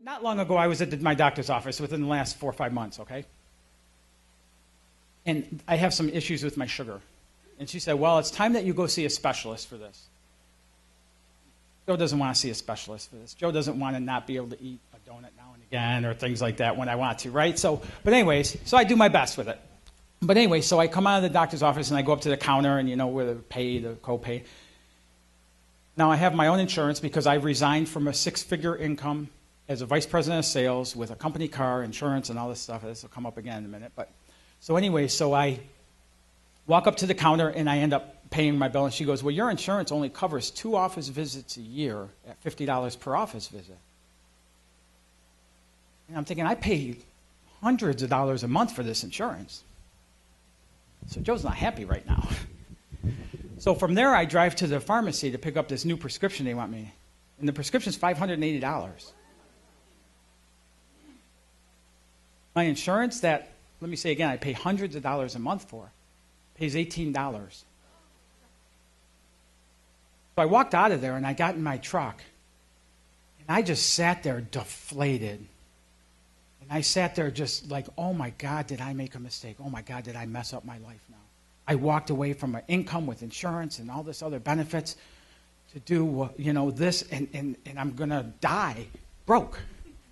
Not long ago, I was at my doctor's office within the last 4 or 5 months, okay? And I have some issues with my sugar. And she said, well, it's time that you go see a specialist for this. Joe doesn't want to see a specialist for this. Joe doesn't want to not be able to eat a donut now and again or things like that when I want to, right? But anyways, I do my best with it. But anyway, so I come out of the doctor's office and I go up to the counter and, where the copay. Now I have my own insurance because I resigned from a 6-figure income as a vice president of sales with a company car, insurance, and all this stuff. This will come up again in a minute. But so anyway, so I walk up to the counter and I end up paying my bill. And she goes, well, your insurance only covers 2 office visits a year at $50 per office visit. And I'm thinking, I pay hundreds of dollars a month for this insurance. So Joe's not happy right now. So from there, I drive to the pharmacy to pick up this new prescription they want me. And the prescription's $580. My insurance that, let me say again, I pay hundreds of dollars a month for, pays $18. So I walked out of there and I got in my truck. And I just sat there deflated. And I sat there just like, oh my God, did I make a mistake? Oh my God, did I mess up my life now? I walked away from an income with insurance and all this other benefits to do, this, and I'm going to die broke.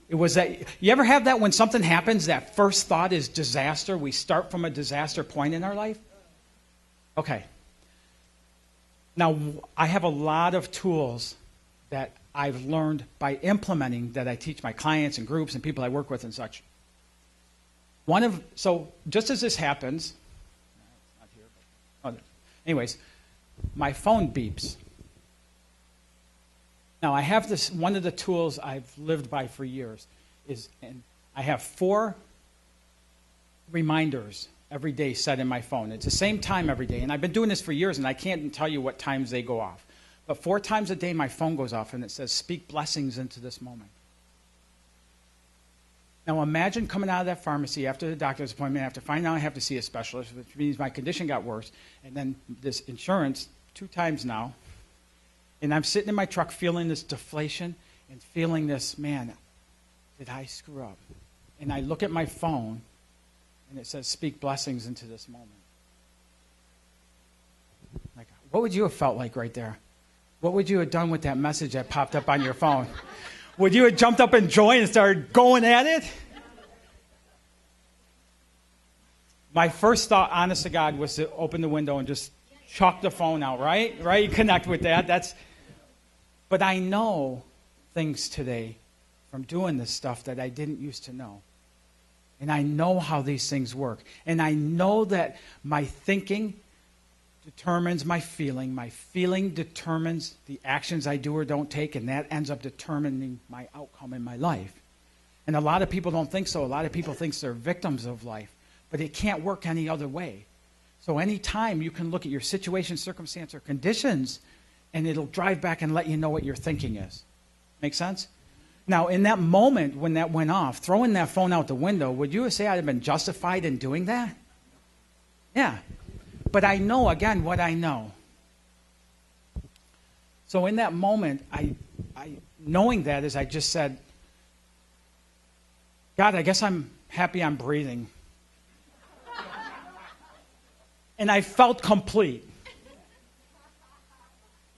It was that, you ever have that when something happens, that first thought is disaster? We start from a disaster point in our life? Okay. Now, I have a lot of tools that I've learned by implementing that I teach my clients and groups and people I work with and such. So just as this happens, not here, but, anyways, my phone beeps. Now, I have this, one of the tools I've lived by for years and I have 4 reminders every day set in my phone. It's the same time every day, and I've been doing this for years, and I can't tell you what times they go off. But 4 times a day, my phone goes off, and it says, speak blessings into this moment. Now, imagine coming out of that pharmacy after the doctor's appointment, after finding out I have to see a specialist, which means my condition got worse, and then this insurance 2 times now, and I'm sitting in my truck feeling this deflation and feeling this, man, did I screw up? And I look at my phone, and it says, speak blessings into this moment. Like, what would you have felt like right there? What would you have done with that message that popped up on your phone? Would you have jumped up in joy and started going at it? My first thought, honest to God, was to open the window and just chuck the phone out, right? Right? You connect with that. But I know things today from doing this stuff that I didn't used to know. And I know how these things work. And I know that my thinking determines my feeling determines the actions I do or don't take, and that ends up determining my outcome in my life. And a lot of people don't think so. A lot of people think they're victims of life, but it can't work any other way. So anytime you can look at your situation, circumstance, or conditions, and it'll drive back and let you know what your thinking is. Make sense? Now, in that moment when that went off, throwing that phone out the window, would you say I'd have been justified in doing that? Yeah. But I know, again, what I know. So in that moment, I knowing that, as I just said, God, I guess I'm happy I'm breathing. And I felt complete.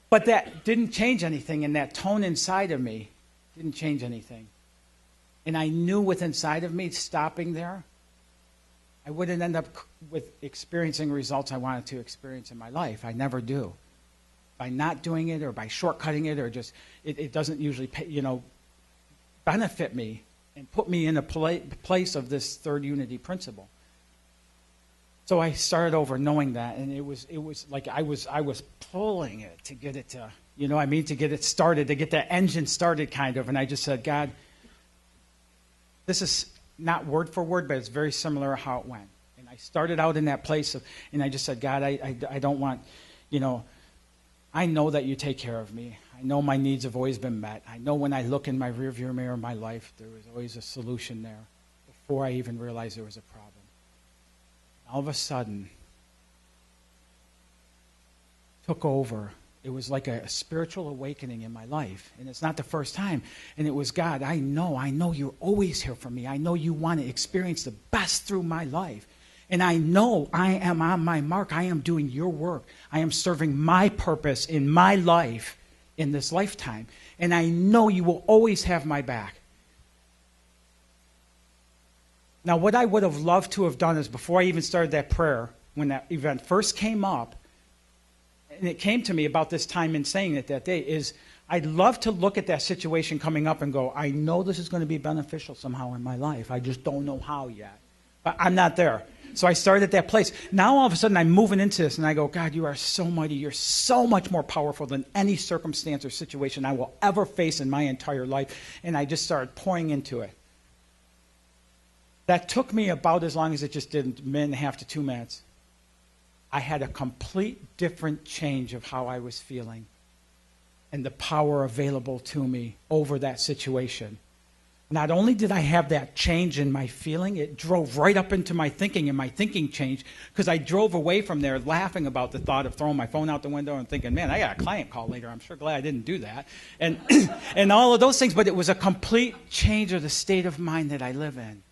But that didn't change anything, and that tone inside of me didn't change anything. And I knew with inside of me, stopping there, I wouldn't end up with experiencing results I wanted to experience in my life. I never do. By not doing it or by shortcutting it or just, it doesn't usually benefit me and put me in a place of this third unity principle. So I started over knowing that, and it was like I was pulling it to get it to, to get it started, to get that engine started kind of. And I just said, God, this is not word for word, but it's very similar how it went. And I started out in that place and I just said, God, I don't want, I know that you take care of me. I know my needs have always been met. I know when I look in my rearview mirror of my life, there was always a solution there before I even realized there was a problem. All of a sudden, took over It was like a spiritual awakening in my life. And it's not the first time. And it was, God, I know you're always here for me. I know you want to experience the best through my life. And I know I am on my mark. I am doing your work. I am serving my purpose in my life in this lifetime. And I know you will always have my back. Now, what I would have loved to have done is before I even started that prayer, when that event first came up, and it came to me about this time in saying it that day, is I'd love to look at that situation coming up and go, I know this is going to be beneficial somehow in my life. I just don't know how yet. But I'm not there. So I started at that place. Now all of a sudden I'm moving into this and I go, God, you are so mighty. You're so much more powerful than any circumstance or situation I will ever face in my entire life. And I just started pouring into it. That took me about as long as it just did, a minute and a half to 2 minutes. I had a complete different change of how I was feeling and the power available to me over that situation. Not only did I have that change in my feeling, it drove right up into my thinking, and my thinking changed because I drove away from there laughing about the thought of throwing my phone out the window and thinking, man, I got a client call later. I'm sure glad I didn't do that. And, and all of those things, but it was a complete change of the state of mind that I live in.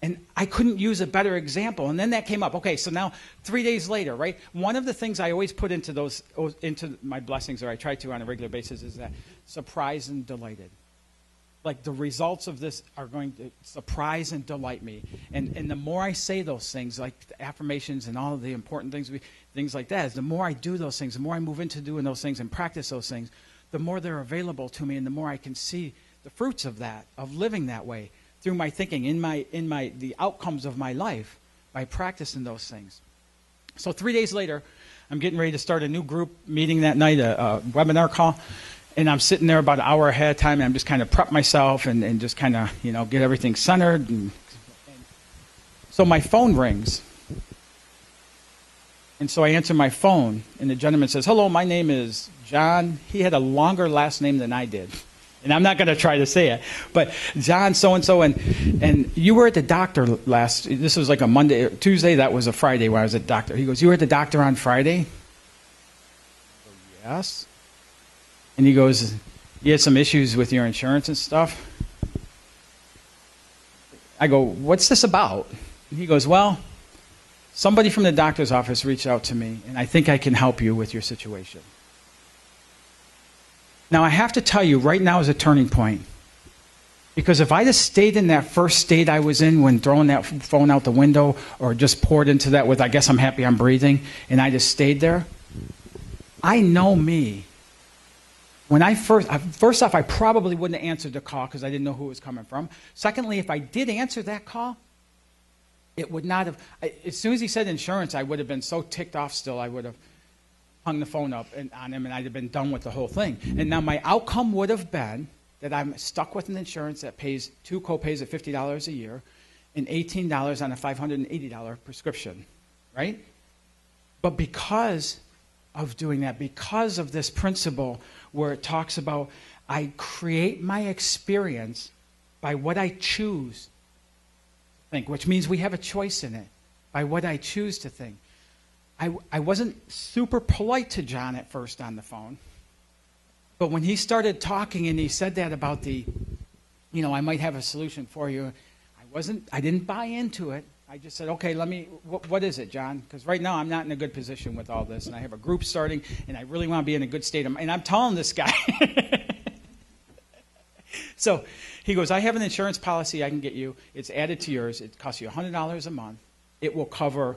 And I couldn't use a better example. And then that came up. Okay, so now 3 days later, right? One of the things I always put into my blessings, or I try to on a regular basis, is that surprise and delighted. Like the results of this are going to surprise and delight me. And the more I say those things, like the affirmations and all of the important things like that, is the more I do those things, the more I move into doing those things and practice those things, the more they're available to me and the more I can see the fruits of that, of living that way. Through my thinking, in the outcomes of my life, by practicing those things. So 3 days later, I'm getting ready to start a new group meeting that night, a webinar call, and I'm sitting there about an hour ahead of time, and I'm just kind of prep myself and just kind of, get everything centered. And so my phone rings. And so I answer my phone, and the gentleman says, hello, my name is John. He had a longer last name than I did. And I'm not going to try to say it, but John so-and-so, and you were at the doctor this was like a Monday, or Tuesday, that was a Friday when I was at the doctor. He goes, you were at the doctor on Friday? I go, yes. And he goes, you had some issues with your insurance and stuff? I go, what's this about? And he goes, well, somebody from the doctor's office reached out to me, and I think I can help you with your situation. Now, I have to tell you, right now is a turning point. Because if I just stayed in that first state I was in when throwing that phone out the window, or just poured into that with, I guess I'm happy I'm breathing, and I just stayed there, I know me. When first off, I probably wouldn't have answered the call because I didn't know who it was coming from. Secondly, if I did answer that call, it would not have, as soon as he said insurance, I would have been so ticked off still, I would have hung the phone up on him, and I'd have been done with the whole thing. And now my outcome would have been that I'm stuck with an insurance that pays 2 co-pays of $50 a year and $18 on a $580 prescription, right? But because of doing that, because of this principle where it talks about I create my experience by what I choose to think, which means we have a choice in it, by what I choose to think. I wasn't super polite to John at first on the phone, but when he started talking and he said that about I might have a solution for you, I didn't buy into it. I just said, okay, what is it, John? Because right now I'm not in a good position with all this, and I have a group starting, and I really want to be in a good state of mind. And I'm telling this guy. So he goes, I have an insurance policy I can get you. It's added to yours. It costs you $100 a month. It will cover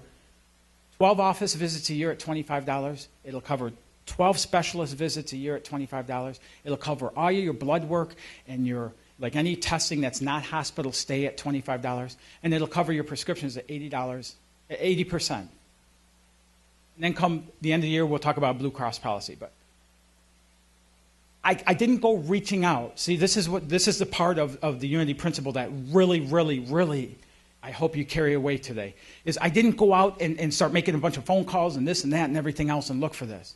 12 office visits a year at $25. It'll cover 12 specialist visits a year at $25. It'll cover all your blood work and like any testing that's not hospital stay at $25. And it'll cover your prescriptions at $80, 80%. And then come the end of the year, we'll talk about Blue Cross policy. But I didn't go reaching out. See, this is the part of the unity principle that really, really, really I hope you carry away today, is I didn't go out and start making a bunch of phone calls and this and that and everything else and look for this.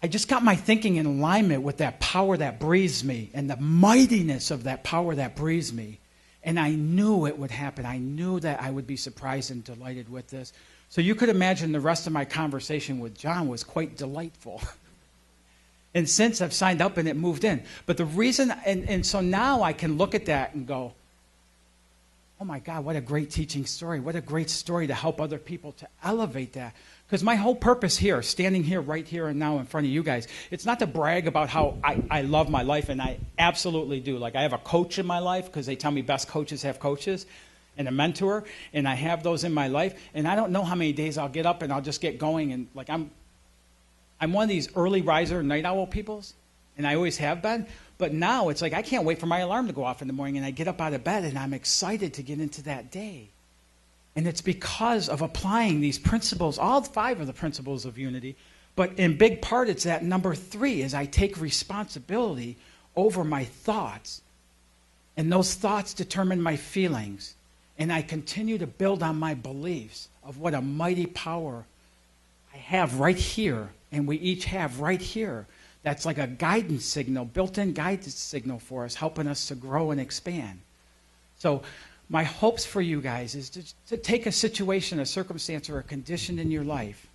I just got my thinking in alignment with that power that breathes me and the mightiness of that power that breathes me. And I knew it would happen. I knew that I would be surprised and delighted with this. So you could imagine the rest of my conversation with John was quite delightful. And since I've signed up and it moved in. But the reason, and so now I can look at that and go, oh my God, what a great teaching story. What a great story to help other people to elevate that. Because my whole purpose here, standing here, right here and now in front of you guys, it's not to brag about how I love my life, and I absolutely do. Like, I have a coach in my life, because they tell me best coaches have coaches, and a mentor, and I have those in my life. And I don't know how many days I'll get up and I'll just get going. And like, I'm one of these early riser, night owl peoples, and I always have been. But now it's like I can't wait for my alarm to go off in the morning, and I get up out of bed, and I'm excited to get into that day. And it's because of applying these principles, all 5 of the principles of unity. But in big part, it's that number 3 is I take responsibility over my thoughts. And those thoughts determine my feelings. And I continue to build on my beliefs of what a mighty power I have right here, and we each have right here. That's like a guidance signal, built-in guidance signal for us, helping us to grow and expand. So my hopes for you guys is to take a situation, a circumstance, or a condition in your life,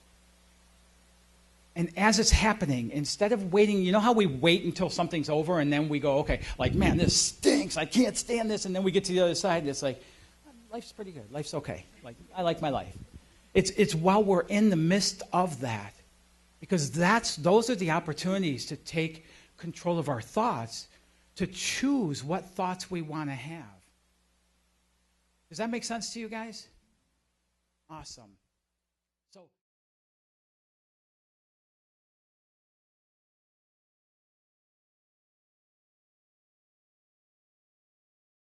and as it's happening, instead of waiting, you know how we wait until something's over and then we go, okay, like, man, this stinks, I can't stand this, and then we get to the other side and it's like, life's pretty good, life's okay, like, I like my life. It's while we're in the midst of that, because those are the opportunities to take control of our thoughts, to choose what thoughts we want to have. Does that make sense to you guys? Awesome. So